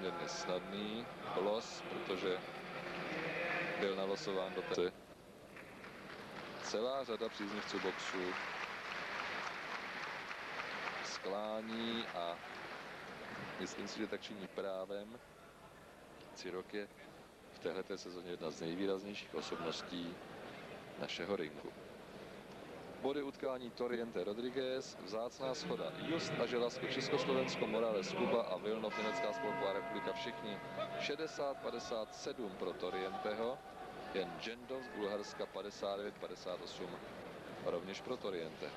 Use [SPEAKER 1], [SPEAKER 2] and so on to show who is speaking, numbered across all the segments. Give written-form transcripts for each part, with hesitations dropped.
[SPEAKER 1] poměrně snadný los, protože byl nalosován do té. Celá řada příznivců boxu sklání a myslím si, že tak činí právem. Cirok je v téhleté sezóně jedna z nejvýraznějších osobností našeho ringu. Body utkání Toriente Rodriguez, vzácná shoda Just a Želazko, Československo, Morales, Kuba a Vilnov, Německá spolková republika, všichni 60-57 pro Torienteho, jen Jendov z Bulharska 59-58 rovněž pro Toriente.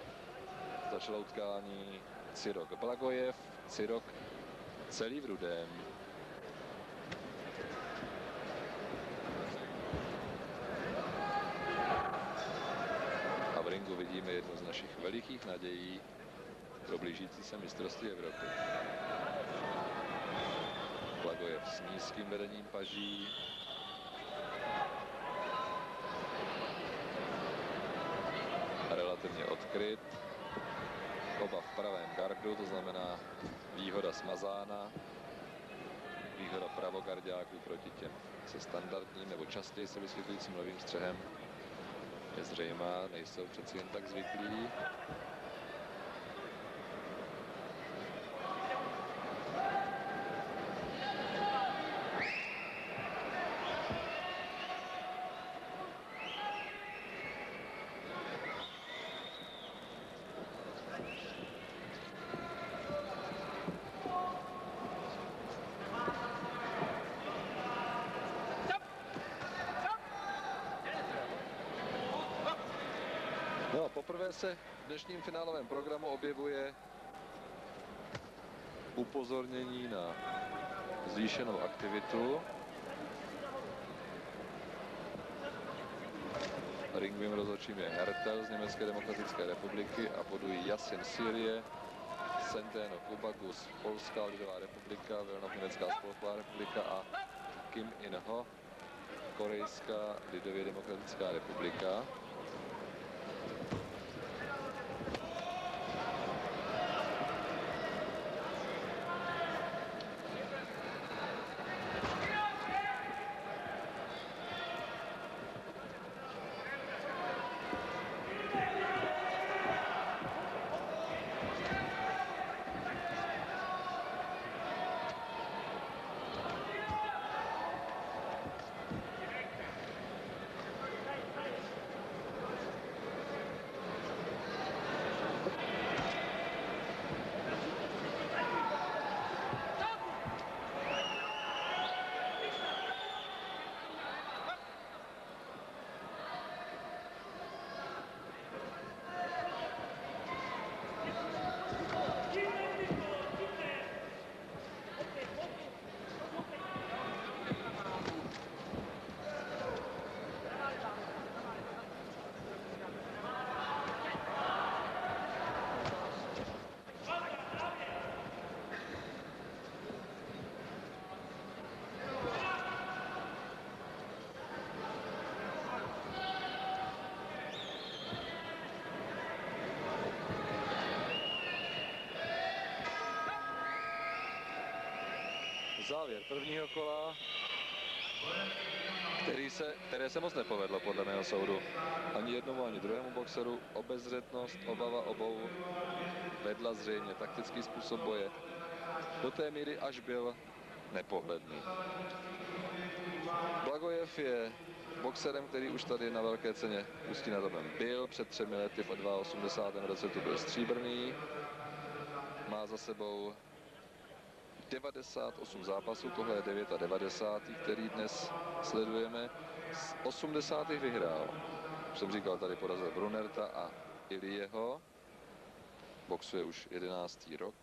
[SPEAKER 1] Začalo utkání Cirok Blagojev, Cirok celý v rudém. A v ringu vidíme jednu z našich velikých nadějí pro blížící se mistrovství Evropy. Blagojev s nízkým vedením paží. Relativně odkryt. Oba v pravém gardu, to znamená výhoda smazána. Výhoda pravogarďáků proti těm se standardním nebo častěji se vysvětlujícím levým střehem je zřejmá, nejsou přeci jen tak zvyklí. No, poprvé se v dnešním finálovém programu objevuje upozornění na zvýšenou aktivitu. Ringovým rozhodčím je Hertel z Německé demokratické republiky a bodují Yasin Syrie, Centeno Kubagus, Polská lidová republika, Vilnov, Německá spolková republika a Kim In-ho, Korejská lidově demokratická republika. Závěr prvního kola, které se moc nepovedlo podle mého soudu. Ani jednomu, ani druhému boxeru. Obezřetnost, obava obou vedla zřejmě taktický způsob boje. Do té míry až byl nepohledný. Blagojev je boxerem, který už tady na velké ceně Ústí nad Labem byl. Před 3 lety v 82. roce tu byl stříbrný. Má za sebou 98 zápasů, tohle je 99, který dnes sledujeme. Z 80. vyhrál. Už jsem říkal, tady porazil Brunerta a Ilieho. Boxuje už 11. rok.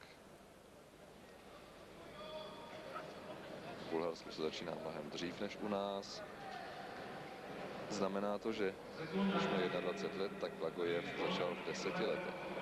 [SPEAKER 1] V Bulharsku se začíná mnohem dřív než u nás. Znamená to, že už má 21 let, tak Blagojev začal v 10 letech.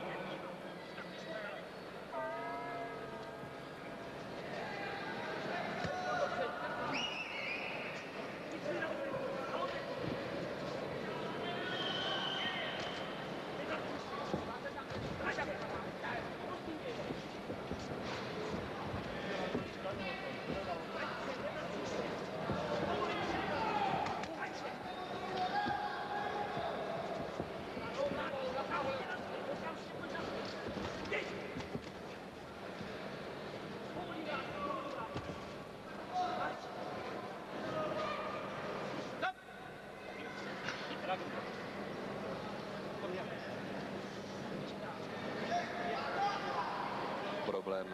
[SPEAKER 1] problém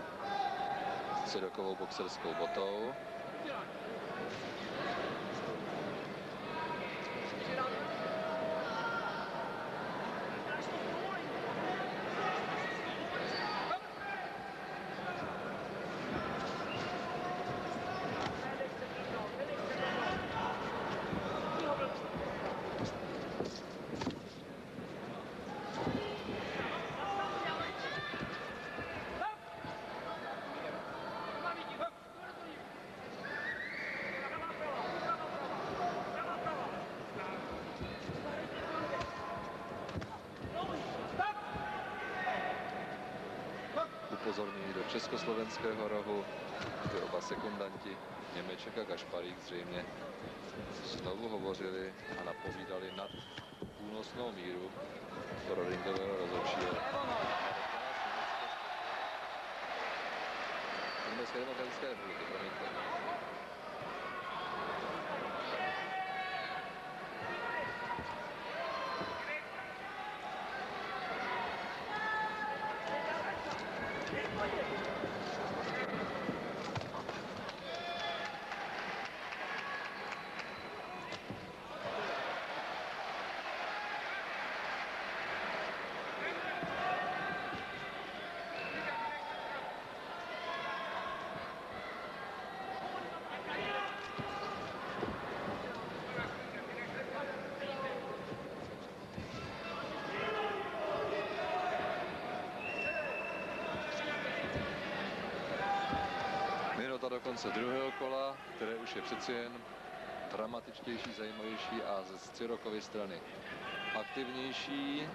[SPEAKER 1] s cirokovou boxerskou botou. Upozornění do československého rohu, ty oba sekundanti, Němeček a Gašparík, zřejmě znovu hovořili a napovídali nad únosnou míru pro ringového rozhodčího. Německé demokratické republiky, promiňte. Minuta do konce druhého kola, které už je přeci jen dramatičtější, zajímavější a z Cirokovy strany aktivnější.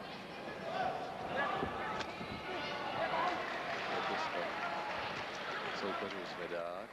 [SPEAKER 1] Soupeřů Svědák.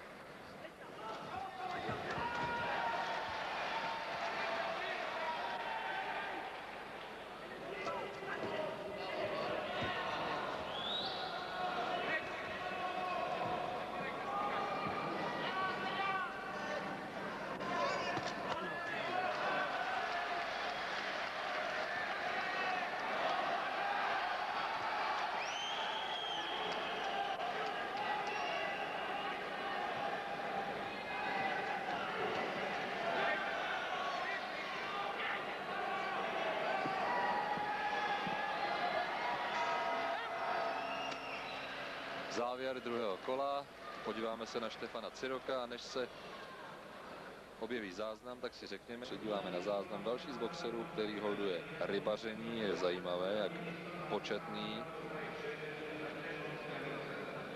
[SPEAKER 1] Závěr druhého kola. Podíváme se na Štefana Ciroka a než se objeví záznam, tak si řekněme, že díváme na záznam další z boxerů, který holduje rybaření. Je zajímavé, jak početný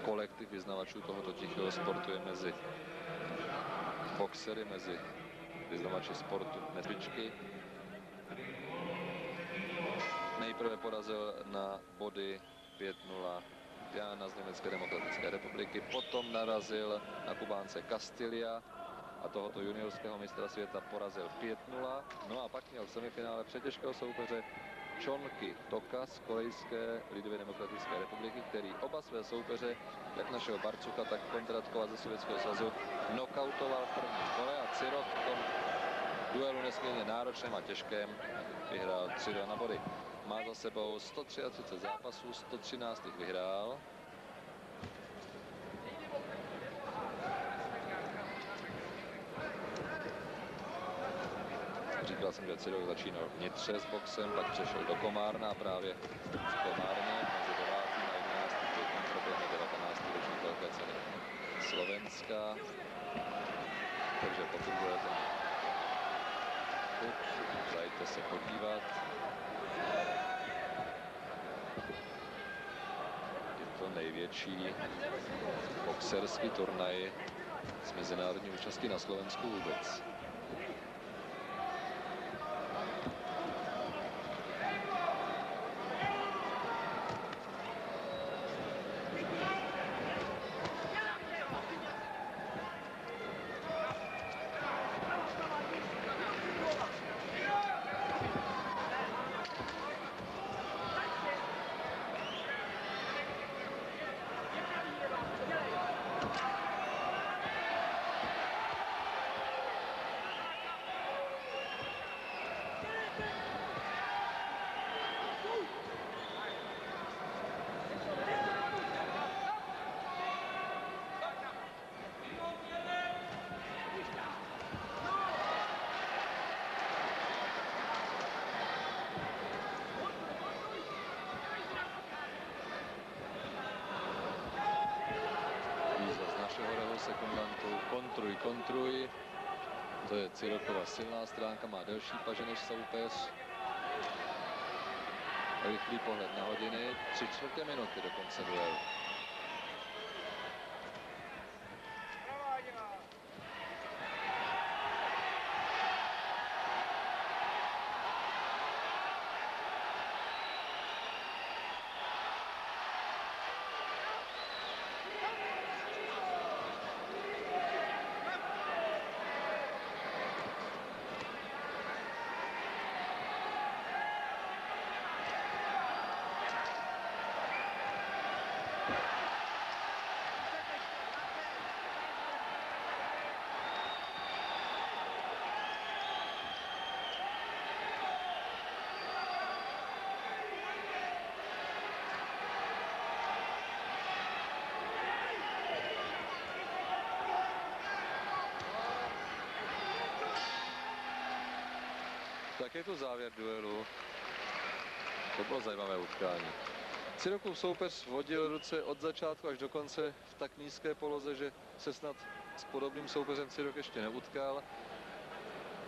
[SPEAKER 1] kolektiv vyznavačů tohoto tichého sportu je mezi boxery, mezi vyznavači sportu nezvyčky. Nejprve porazil na body 5-0 Jana z Německé demokratické republiky, potom narazil na Kubánce Castilla a tohoto juniorského mistra světa porazil 5-0. No a pak měl v semifinále přetěžkého soupeře Chonky Toka z Korejské lidově demokratické republiky, který oba své soupeře, jak našeho Barcucha, tak Kondratkova ze Sovětského svazu, knockoutoval v prvním kole a Cirok v tom duelu nesmírně náročném a těžkém vyhrál 3-2 na body. Má za sebou 133 zápasů, 113 jich vyhrál. Říkal jsem, že Cirok začínal v Nitře s boxem, pak přešel do Komárna a právě v Komárně mezi 9. a 11. květnem proběhne 19. ročník velké ceny Slovenska. Takže pokud budete chuť, zajďte se podívat. Je to největší boxerský turnaj s mezinárodní účastí na Slovensku vůbec. sekundantou. Kontruj, kontruj. To je Cyrokova silná stránka, má delší paže než soupeř. Rychlý pohled na hodiny, 3/4 minuty do konce duelu. Tak je tu závěr duelu. To bylo zajímavé utkání. Cyrokův soupeř vodil ruce od začátku až do konce v tak nízké poloze, že se snad s podobným soupeřem Cyrok ještě neutkal.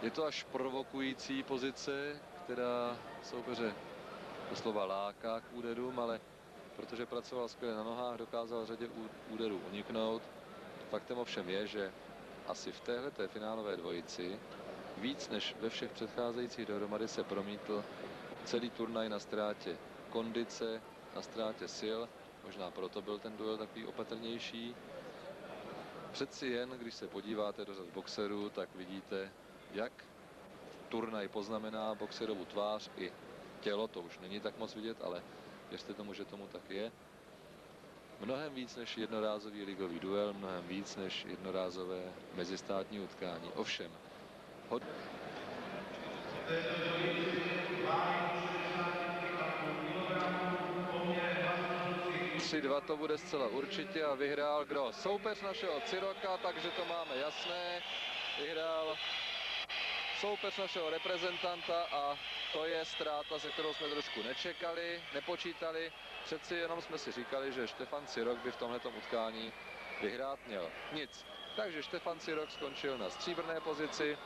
[SPEAKER 1] Je to až provokující pozice, která soupeře doslova láká k úderům, ale protože pracoval skvěle na nohách, dokázal řadě úderů uniknout. Faktem ovšem je, že asi v téhleté finálové dvojici víc než ve všech předcházejících dohromady se promítl celý turnaj na ztrátě kondice, na ztrátě sil. Možná proto byl ten duel takový opatrnější. Přeci jen, když se podíváte do řad boxerů, tak vidíte, jak turnaj poznamená boxerovu tvář i tělo. To už není tak moc vidět, ale věřte tomu, že tomu tak je. Mnohem víc než jednorázový ligový duel, mnohem víc než jednorázové mezistátní utkání. Ovšem, 3-2 to bude zcela určitě a vyhrál kdo? Soupeř našeho Ciroka, takže to máme jasné. Vyhrál soupeř našeho reprezentanta a to je ztráta, se kterou jsme trošku nečekali, nepočítali. Přeci jenom jsme si říkali, že Štefan Cirok by v tomhletom utkání vyhrát měl. Nic. Takže Štefan Cirok skončil na stříbrné pozici.